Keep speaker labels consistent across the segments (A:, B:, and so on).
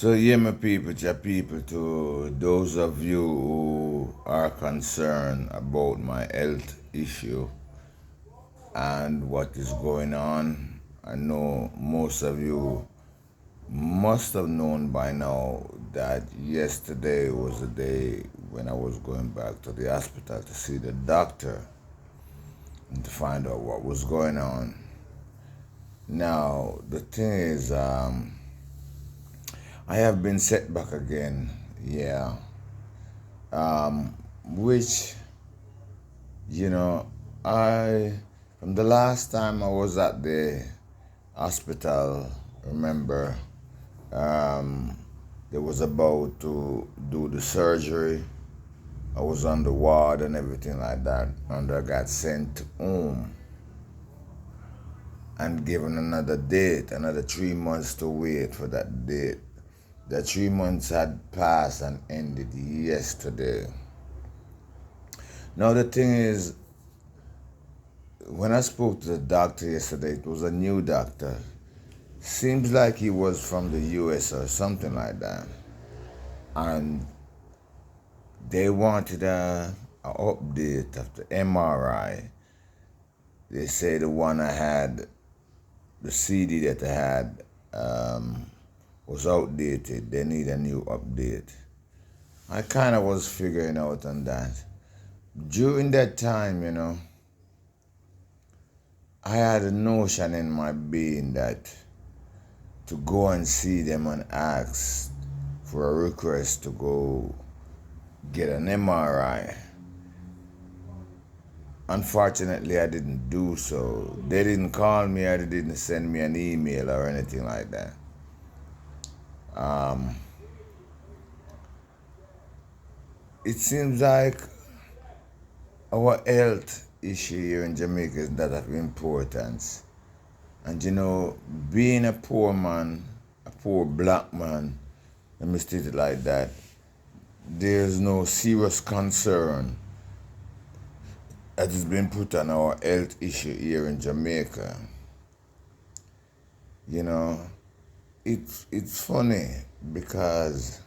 A: So, yeah, my people, your people, to those of you who are concerned about my health issue and what is going on, I know most of you must have known by now that yesterday was the day when I was going back to the hospital to see the doctor and to find out what was going on. Now, the thing is, I have been set back again, yeah. Which, you know, from the last time I was at the hospital, remember, um, they was about to do the surgery. I was on the ward and everything like that, and I got sent home and given another date, another 3 months to wait for that date. The 3 months had passed and ended yesterday. Now the thing is, when I spoke to the doctor yesterday, it was a new doctor. Seems like he was from the US or something like that. And they wanted a update of the MRI. They say the one I had, the CD that I had, was outdated. They need a new update. I kind of was figuring out on that. During that time, I had a notion in my being that to go and see them and ask for a request to go get an MRI. Unfortunately, I didn't do so. They didn't call me or they didn't send me an email or anything like that. It seems like our health issue here in Jamaica is not of importance. And being a poor man, a poor black man, let me state it like that, there's no serious concern that has been put on our health issue here in Jamaica. It's funny because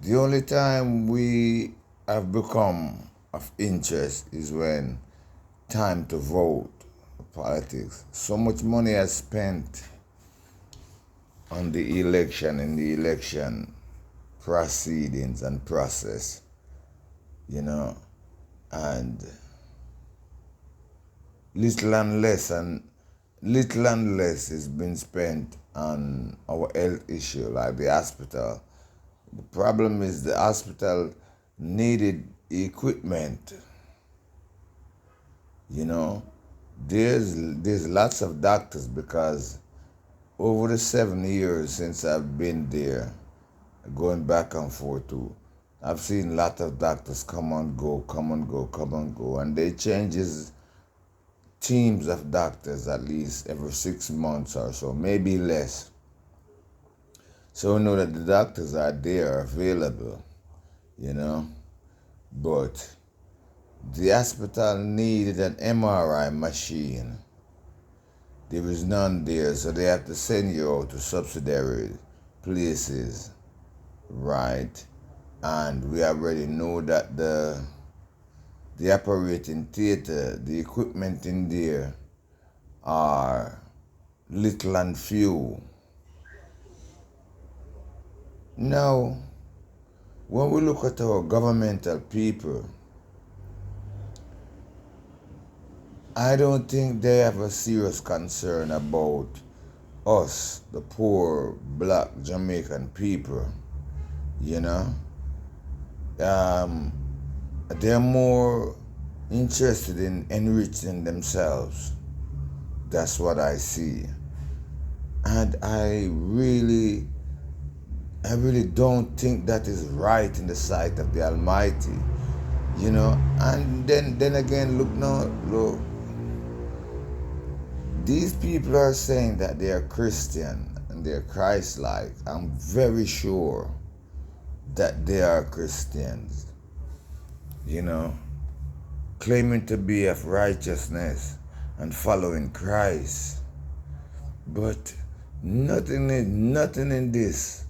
A: the only time we have become of interest is when time to vote politics. So much money has spent on the election, in the election proceedings and process, and little and less has been spent on our health issue, like the hospital. The problem is the hospital needed equipment. There's lots of doctors because over the 7 years since I've been there, going back and forth too, I've seen a lot of doctors come and go, and they changes teams of doctors at least every 6 months or so, maybe less. So we know that the doctors are there, available, but the hospital needed an MRI machine. There is none there, so they have to send you out to subsidiary places, right? And we already know that the operating theater, the equipment in there are little and few. Now, when we look at our governmental people, I don't think they have a serious concern about us, the poor black Jamaican people, They're more interested in enriching themselves. That's what I see. And I really don't think that is right in the sight of the Almighty. And then again, look. These people are saying that they are Christian and they're Christ-like. I'm very sure that they are Christians, claiming to be of righteousness and following Christ. But Nothing in this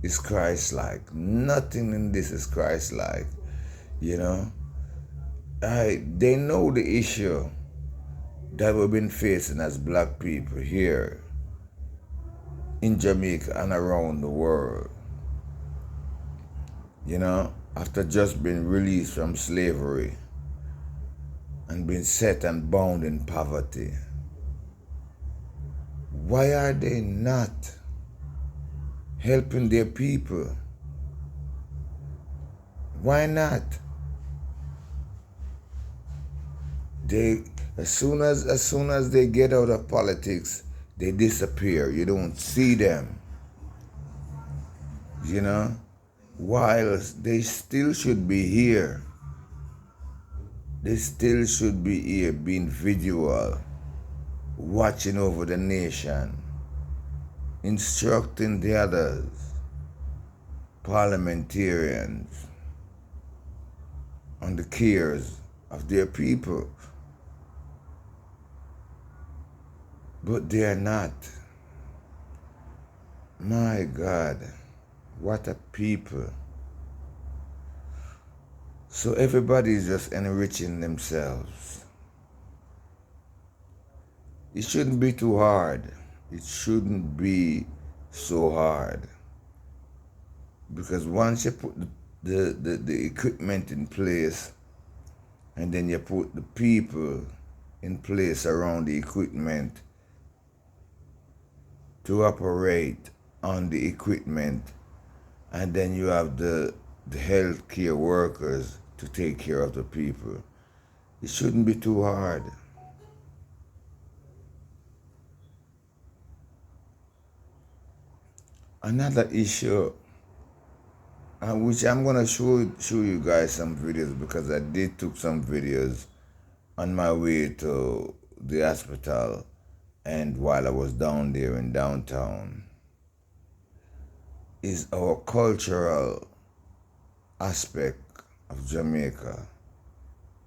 A: is Christ-like. Nothing in this is Christ-like. You know, they know the issue that we've been facing as black people here in Jamaica and around the world. You know, after just being released from slavery and being set and bound in poverty. Why are they not helping their people? Why not? As soon as they get out of politics, they disappear. You don't see them. You know? While they still should be here. They still should be here being vigilant, watching over the nation, instructing the others, parliamentarians, on the cares of their people. But they are not. My God, what a people. So everybody is just enriching themselves. It shouldn't be too hard. It shouldn't be so hard. Because once you put the equipment in place, and then you put the people in place around the equipment to operate on the equipment, and then you have the healthcare workers to take care of the people. It shouldn't be too hard. Another issue, which I'm gonna show you guys some videos, because I did took some videos on my way to the hospital and while I was down there in downtown, is our cultural aspect of Jamaica.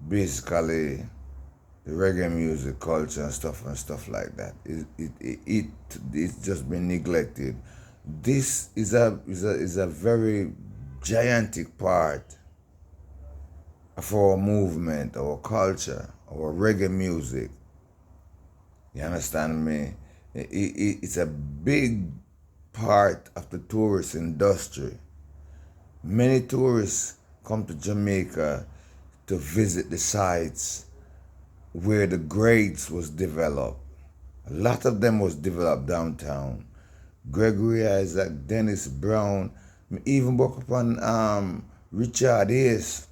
A: Basically, the reggae music culture and stuff like that. It's just been neglected. This is a very gigantic part of our movement, our culture, our reggae music. You understand me? It's a big part of the tourist industry. Many tourists come to Jamaica to visit the sites where the grades was developed. A lot of them was developed downtown. Gregory Isaac, Dennis Brown, even work upon Richard Hayes,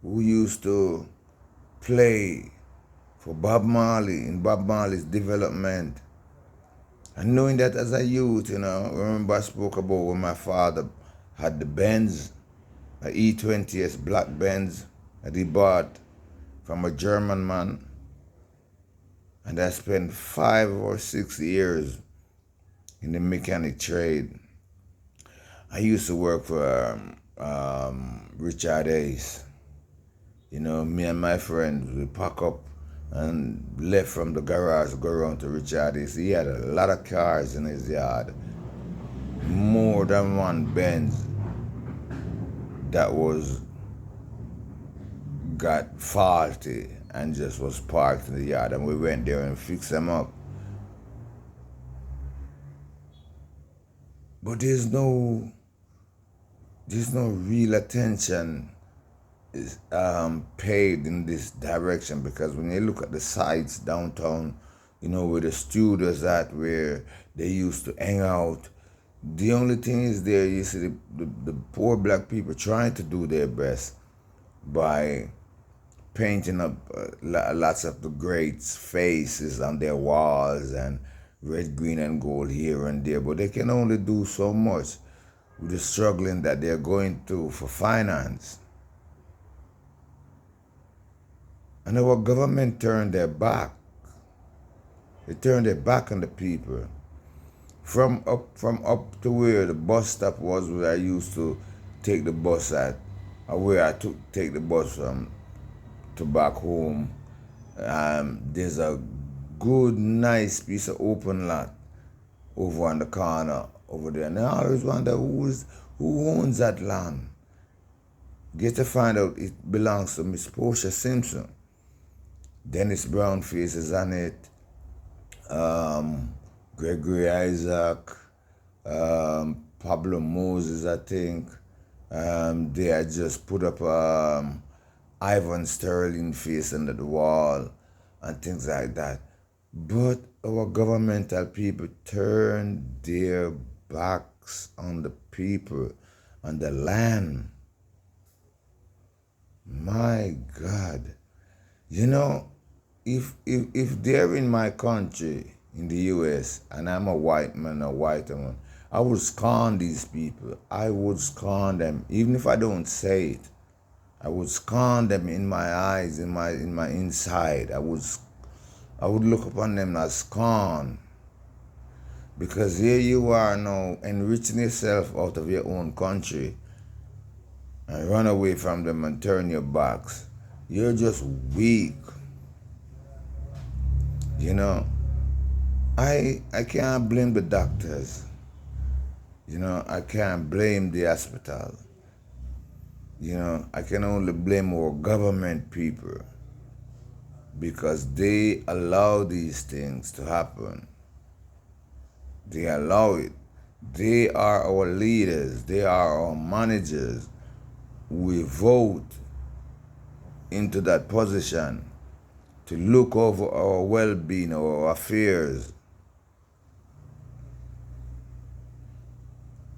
A: who used to play for Bob Marley in Bob Marley's development. And knowing that as a youth, you know, remember I spoke about when my father had the Benz, a E20S black Benz that he bought from a German man. And I spent 5 or 6 years in the mechanic trade. I used to work for Richard Hayes. You know, me and my friends, we pack up and left from the garage to go around to Richard Hayes. He had a lot of cars in his yard. More than one Benz that got faulty and just was parked in the yard, and we went there and fixed them up. But there's no real attention is paid in this direction, because when you look at the sites downtown, you know, where the studios at, where they used to hang out, the only thing is there, you see the poor black people trying to do their best by painting up lots of the greats' faces on their walls and red, green, and gold here and there, but they can only do so much with the struggling that they're going through for finance. And our government turned their back. They turned their back on the people. From up to where the bus stop was, where I used to take the bus at, or where I take the bus from to back home, there's a good, nice piece of open lot over on the corner over there. And I always wonder who owns that land. Get to find out it belongs to Miss Portia Simpson. Dennis Brown faces on it. Gregory Isaac, Pablo Moses, I think. They had just put up Ivan Sterling face under the wall and things like that. But our governmental people turn their backs on the people, on the land. My God. You know, if they're in my country, in the US, and I'm a white man, a white woman, I would scorn these people. I would scorn them. Even if I don't say it, I would scorn them in my eyes, in my inside. I would look upon them as scorn. Because here you are now enriching yourself out of your own country and run away from them and turn your backs. You're just weak. You know, I can't blame the doctors. You know, I can't blame the hospital. You know, I can only blame our government people because they allow these things to happen. They allow it. They are our leaders. They are our managers. We vote into that position to look over our well-being, our affairs.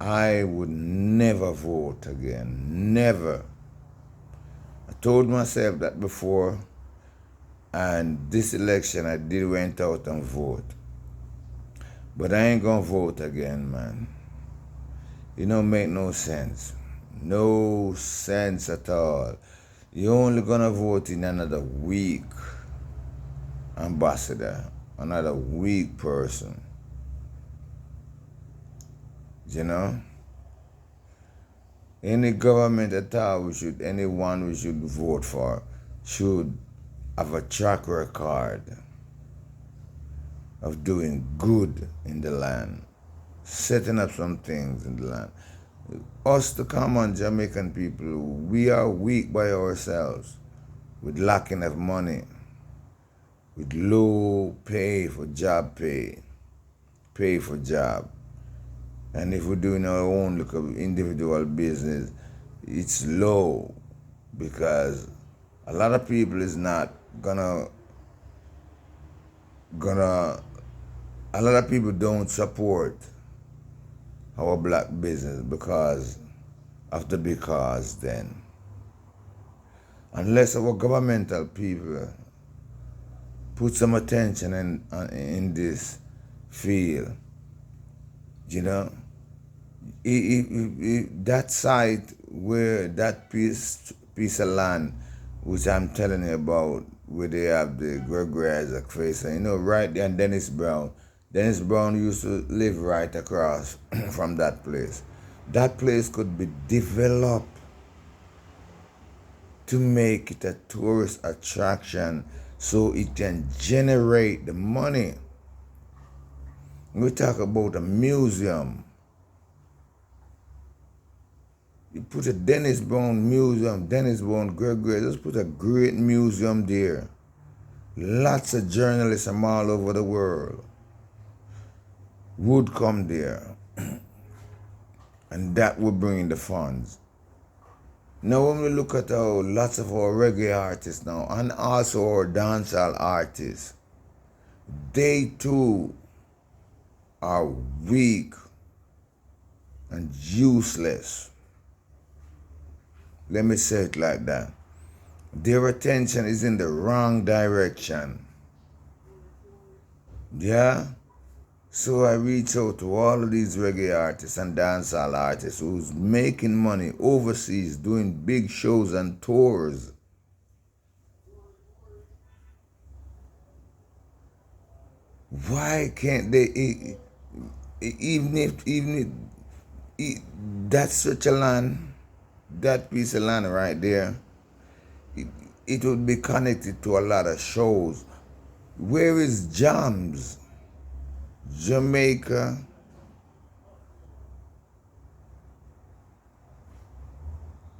A: I would never vote again. Never. I told myself that before, and this election I did went out and vote. But I ain't gonna vote again, man. It don't make no sense. No sense at all. You're only gonna vote in another weak ambassador, another weak person. You know? Any government at all anyone we should vote for should have a track record of doing good in the land, setting up some things in the land. Us, the common Jamaican people, we are weak by ourselves, with lacking of money, with low pay for job pay for job. And if we're doing our own little individual business, it's low because a lot of people is not a lot of people don't support our black business because of the because then. Unless our governmental people put some attention in this field, you know, that site where that piece of land, which I'm telling you about, where they have the Gregory Isaac face, and you know, right there, and Dennis Brown. Dennis Brown used to live right across from that place. That place could be developed to make it a tourist attraction so it can generate the money. We talk about a museum. You put a Dennis Brown museum, Dennis Brown, Gregory, just put a great museum there. Lots of journalists from all over the world would come there. And that would bring in the funds. Now when we look at lots of our reggae artists now, and also our dancehall artists, they too are weak and useless. Let me say it like that. Their attention is in the wrong direction. Yeah? So I reach out to all of these reggae artists and dancehall artists who's making money overseas, doing big shows and tours. Why can't they, even if that's such a land, that piece of land right there, it would be connected to a lot of shows. Where is Jams? Jamaica,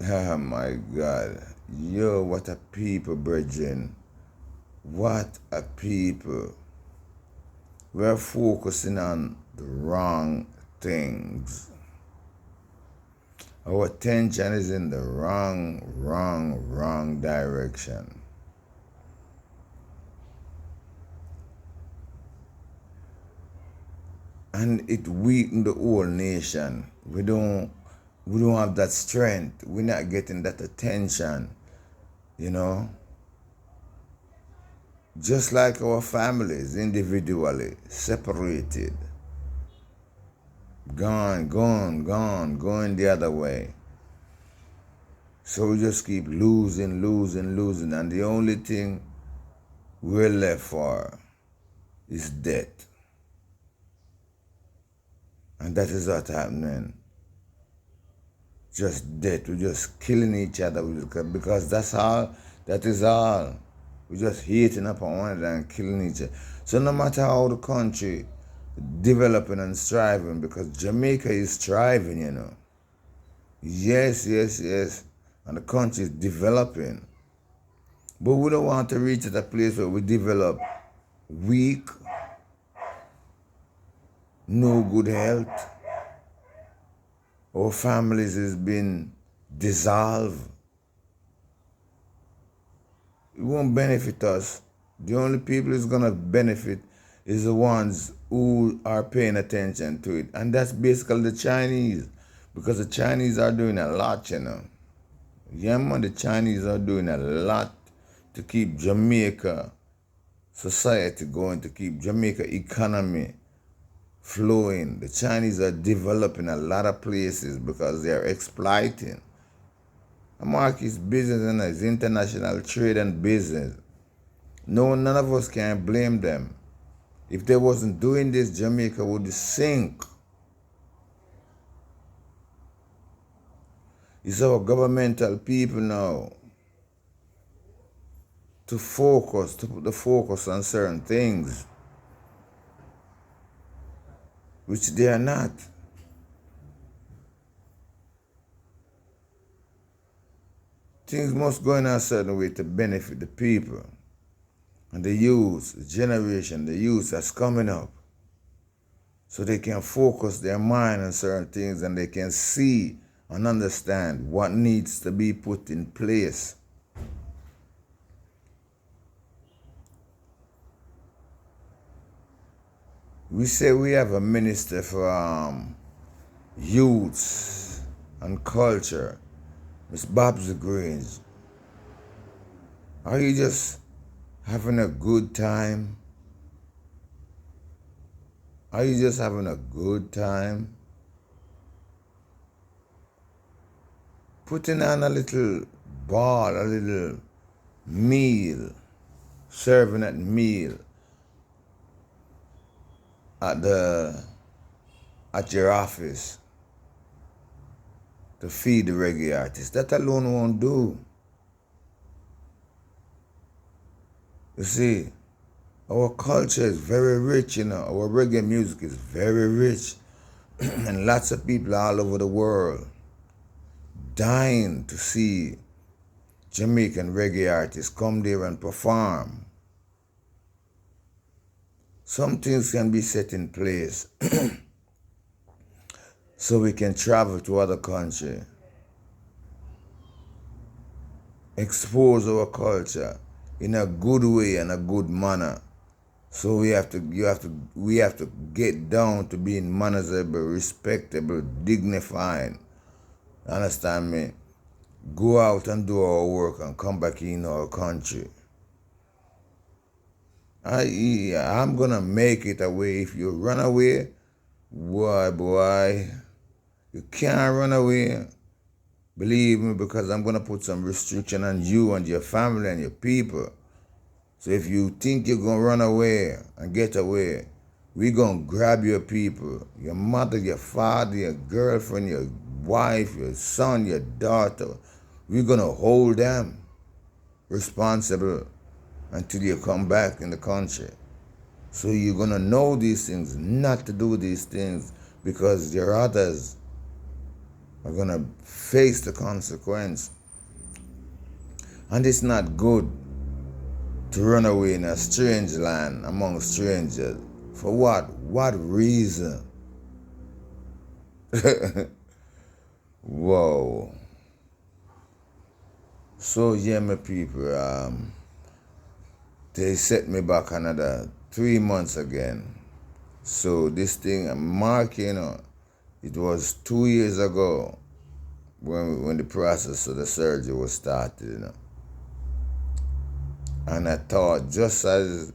A: Oh my God. Yo, what a people, brethren. What a people. We're focusing on the wrong things. Our attention is in the wrong direction. And it weakened the whole nation. We don't have that strength. We're not getting that attention, you know. Just like our families, individually, separated, going the other way. So we just keep losing, and the only thing we're left for is death. And that is what's happening. Just death. We're just killing each other because that is all. We're just hating up on one another and killing each other. So no matter how the country developing and striving, because Jamaica is thriving, you know. Yes. And the country is developing. But we don't want to reach at a place where we develop weak, no good health. Our families has been dissolved. It won't benefit us. The only people who's gonna benefit is the ones who are paying attention to it. And that's basically the Chinese. Because the Chinese are doing a lot, you know. Yeah, man, the Chinese are doing a lot to keep Jamaica society going, to keep Jamaica economy flowing. The Chinese are developing a lot of places because they are exploiting. Market's business and it's international trade and business. No, none of us can blame them. If they wasn't doing this, Jamaica would sink. It's our governmental people now to put the focus on certain things, which they are not. Things must go in a certain way to benefit the people and the youth, the generation, the youth that's coming up, so they can focus their mind on certain things and they can see and understand what needs to be put in place. We say we have a minister for youths and culture, Miss Babs Grange. Are you just having a good time? Are you just having a good time? Putting on a little ball, a little meal, serving that meal at your office to feed the reggae artists. That alone won't do. You see, our culture is very rich, you know. Our reggae music is very rich. And lots of people all over the world dying to see Jamaican reggae artists come there and perform. Some things can be set in place so we can travel to other countries, expose our culture in a good way and a good manner. So we have to get down to being manageable, respectable, dignified. Understand me? Go out and do our work and come back in our country. I'm gonna make it away. If you run away, boy, you can't run away. Believe me, because I'm gonna put some restriction on you and your family and your people. So if you think you're gonna run away and get away, we're gonna grab your people, your mother, your father, your girlfriend, your wife, your son, your daughter. We're gonna hold them responsible until you come back in the country. So you're gonna know these things, not to do these things, because there are others are gonna face the consequence. And it's not good to run away in a strange land among strangers. For what? What reason? Whoa. So yeah, my people, they set me back another 3 months again. So this thing, Mark, it was 2 years ago when the process of the surgery was started. And I thought just as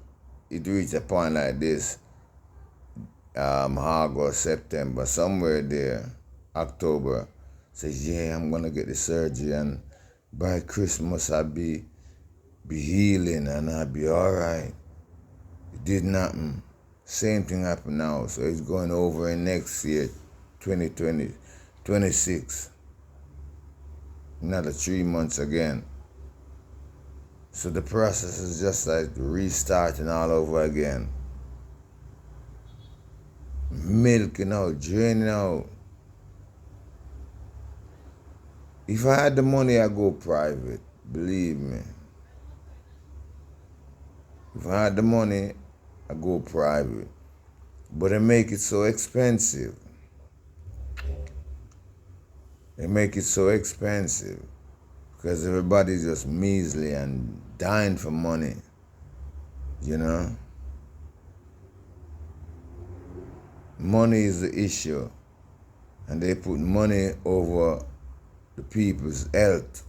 A: it reached a point like this, August, September, somewhere there, October, says, yeah, I'm gonna get the surgery and by Christmas I'll be healing and I'll be all right. It didn't happen. Same thing happened now. So it's going over in next year, 2020, 26. Another 3 months again. So the process is just like restarting all over again. Milking out, draining out. If I had the money, I'd go private. Believe me. If I had the money, I'd go private. But they make it so expensive. They make it so expensive because everybody's just measly and dying for money, Money is the issue, and they put money over the people's health.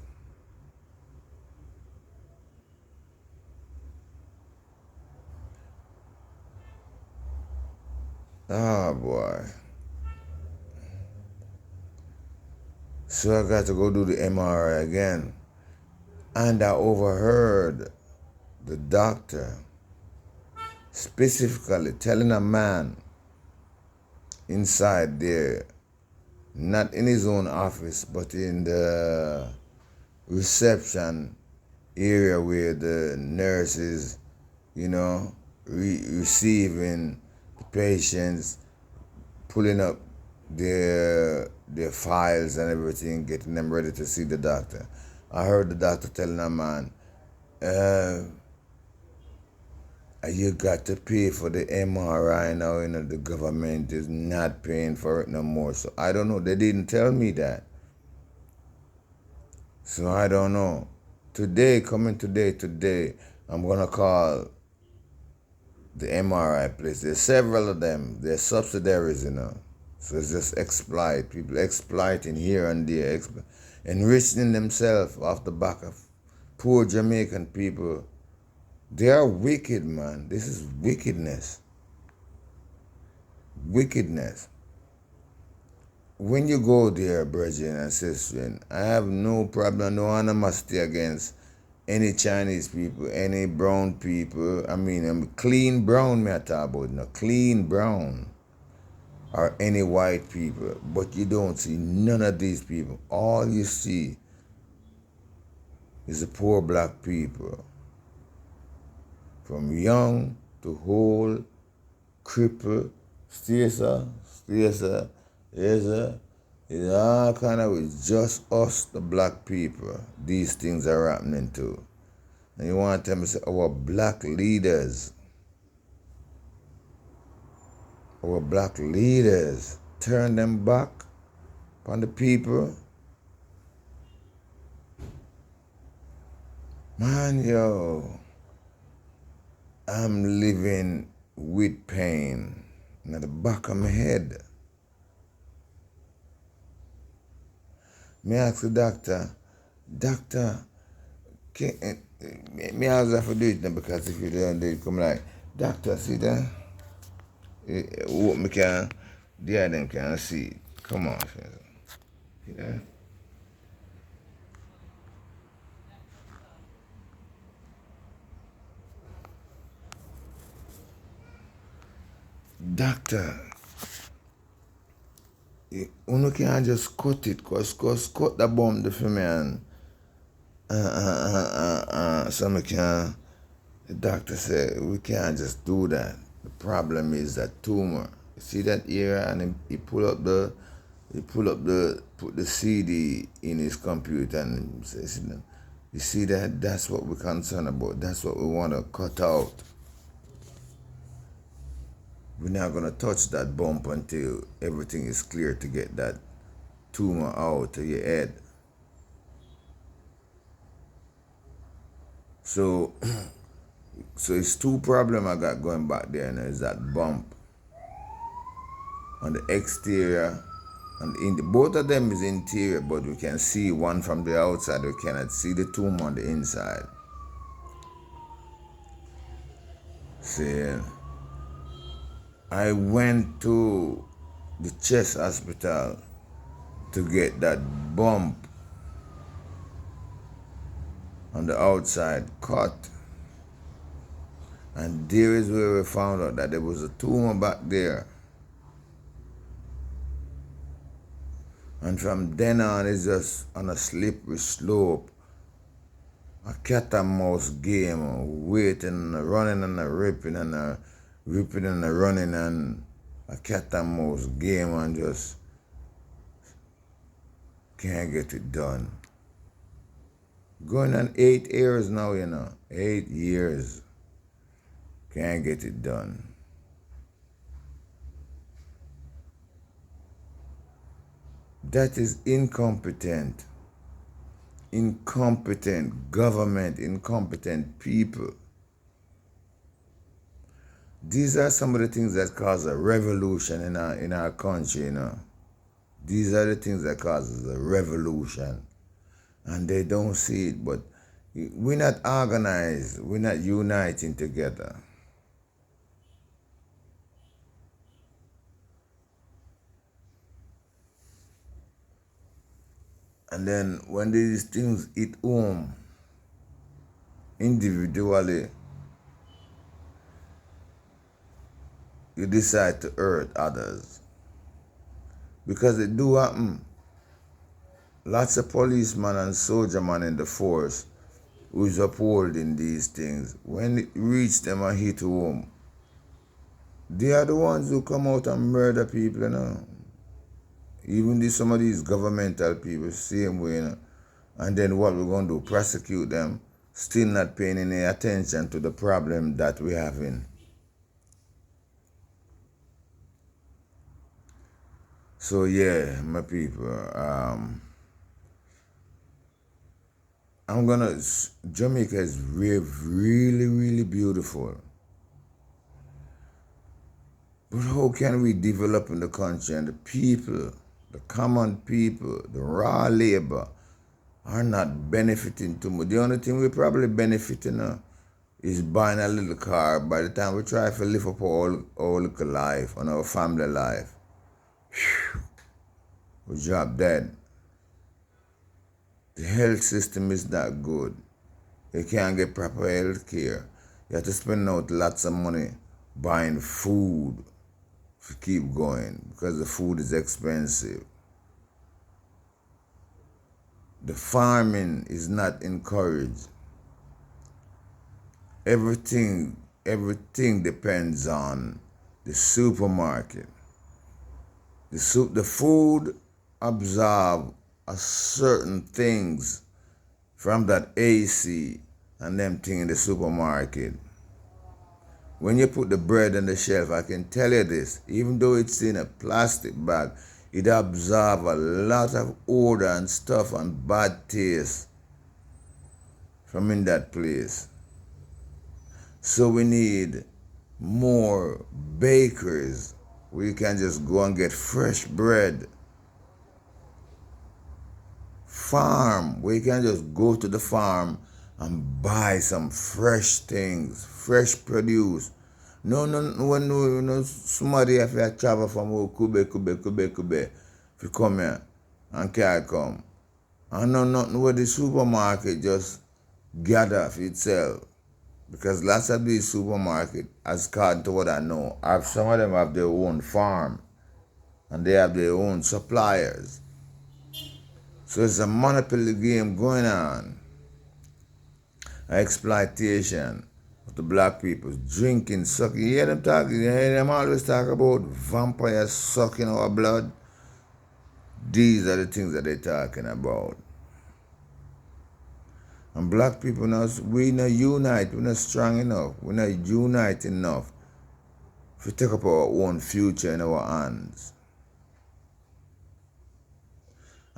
A: Oh boy. So I got to go do the MRI again. And I overheard the doctor specifically telling a man inside there, not in his own office, but in the reception area where the nurses, receiving the patients, pulling up their files and everything, getting them ready to see the doctor. I heard the doctor telling a man, you got to pay for the MRI now, the government is not paying for it no more. So I don't know. They didn't tell me that. So I don't know. Today, I'm going to call the MRI place. There's several of them. They're subsidiaries, So it's just exploit. People exploiting here and there, enriching themselves off the back of poor Jamaican people. They are wicked, man. This is wickedness. Wickedness. When you go there, brethren and sisters, I have no problem, no animosity against any Chinese people, any brown people. I'm clean brown, me I talk about, clean brown. Or any white people. But you don't see none of these people. All you see is the poor black people. From young to old, cripple, it's all kind of, it's just us, the black people, these things are happening to. And you want to tell me, say, our black leaders turn them back on the people. Man, yo, I'm living with pain in the back of my head. Me ask the doctor, me ask her to do it now, because if you don't do it, come like, doctor, see that? What me can, the other them can see it. Come on, see that? Doctor, you can't just cut it, cause cut the bomb for me and so me can. The doctor said we can't just do that. The problem is that tumor. You see that area, and he pull up the he put the CD in his computer and says, you see that? That's what we're concerned about. That's what we want to cut out. We're not going to touch that bump until everything is clear to get that tumor out of your head. So it's two problems I got going back there, and there's that bump on the exterior, and both of them is interior, but we can see one from the outside. We cannot see the tumor on the inside. See, I went to the chest hospital to get that bump on the outside cut, and there is where we found out that there was a tumor back there. And from then on, it's just on a slippery slope, a cat and mouse game, waiting, running and ripping and ripping and running, and a cat and mouse game, and just can't get it done. Going on 8 years now, 8 years. Can't get it done. That is incompetent. Incompetent government, incompetent people. These are some of the things that cause a revolution in our country, These are the things that causes a revolution. And they don't see it, but we're not organized. We're not uniting together. And then when these things hit home, individually, you decide to hurt others. Because it do happen. Lots of policemen and soldiermen in the force who is upholding these things, when it reach them and hit home, they are the ones who come out and murder people, Even some of these governmental people, same way, And then what we're going to do, prosecute them, still not paying any attention to the problem that we're having. So yeah, my people, Jamaica is really, really beautiful. But how can we develop in the country and the people, the common people, the raw labor, are not benefiting too much? The only thing we're probably benefiting is buying a little car by the time we try to live up our little life and our family life. Whew. We drop dead. The health system is not good. You can't get proper health care. You have to spend out lots of money buying food to keep going because the food is expensive. The farming is not encouraged. Everything depends on the supermarket. The food absorb a certain things from that AC and them thing in the supermarket. When you put the bread on the shelf, I can tell you this, even though it's in a plastic bag, it absorbs a lot of odor and stuff and bad taste from in that place. So we need more bakeries where you can just go and get fresh bread. Farm, where you can just go to the farm and buy some fresh things, fresh produce. No, somebody have to travel from Quebec, if you come here and can't come. And nothing where the supermarket just gather for itself. Because lots of these supermarkets, as according to what I know, some of them have their own farm and they have their own suppliers. So it's a monopoly game going on. Exploitation of the black people, drinking, sucking. You hear them talking, you hear them always talk about vampires sucking our blood. These are the things that they're talking about. And black people now, we not unite, we're not strong enough, we're not unite enough to take up our own future in our hands.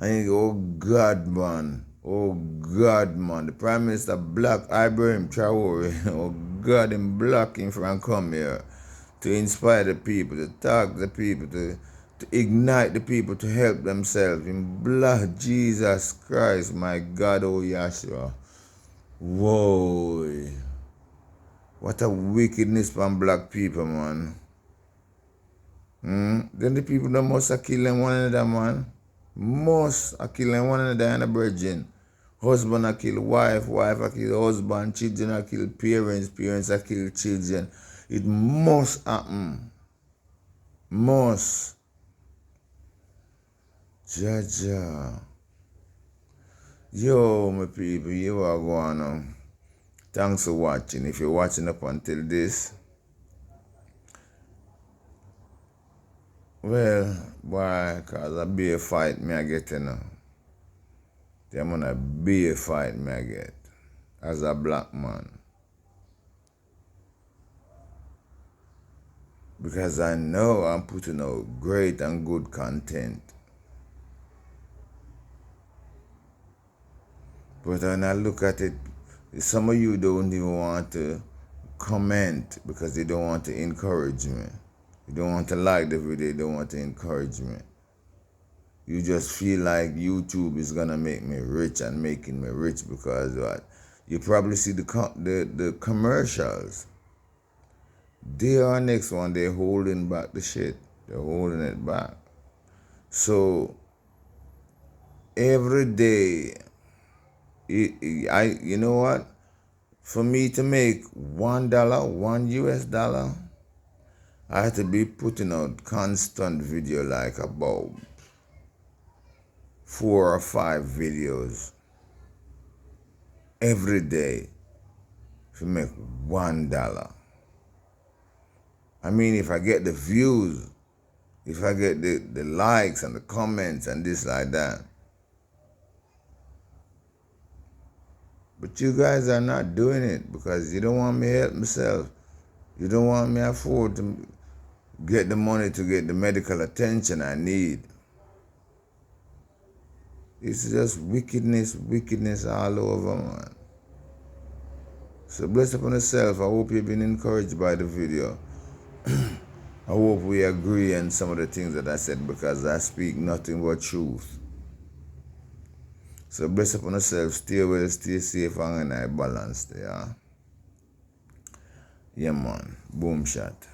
A: And you go, oh God, man. Oh God, man. The Prime Minister block Ibrahim Traore. Oh God, him blocking from come here to inspire the people, to talk to the people, to ignite the people to help themselves. In blood, Jesus Christ, my God, oh Yahshua. Whoa. What a wickedness from black people, man. Then the people that must have killed them one another, man. Most are killing one another in a virgin. Husband are kill wife, wife are kill husband, children are kill parents, parents are kill children. It must happen. Must. Jaja. Yo, my people, you are going on. Thanks for watching. If you're watching up until this, well, why? Because a beer fight me I get, you know. I'm on a beer fight me I get. As a black man. Because I know I'm putting out great and good content. But when I look at it, some of you don't even want to comment because they don't want to encourage me. You don't want to like the video, they don't want to encourage me. You just feel like YouTube is gonna make me rich and making me rich because what? You probably see the commercials. They are next one, they're holding back the shit. They're holding it back. So every day, you know what? For me to make $1, $1 US, I have to be putting out constant video, like about 4 or 5 videos every day to make $1. I mean, if I get the views, if I get the likes and the comments and this like that. But you guys are not doing it because you don't want me to help myself. You don't want me to afford to get the money to get the medical attention I need. It's just wickedness, wickedness all over, man. So bless upon yourself. I hope you've been encouraged by the video. I hope we agree on some of the things that I said because I speak nothing but truth. So bless upon yourself. Stay well, stay safe, and I balance there. Yeah, man. Boom shot.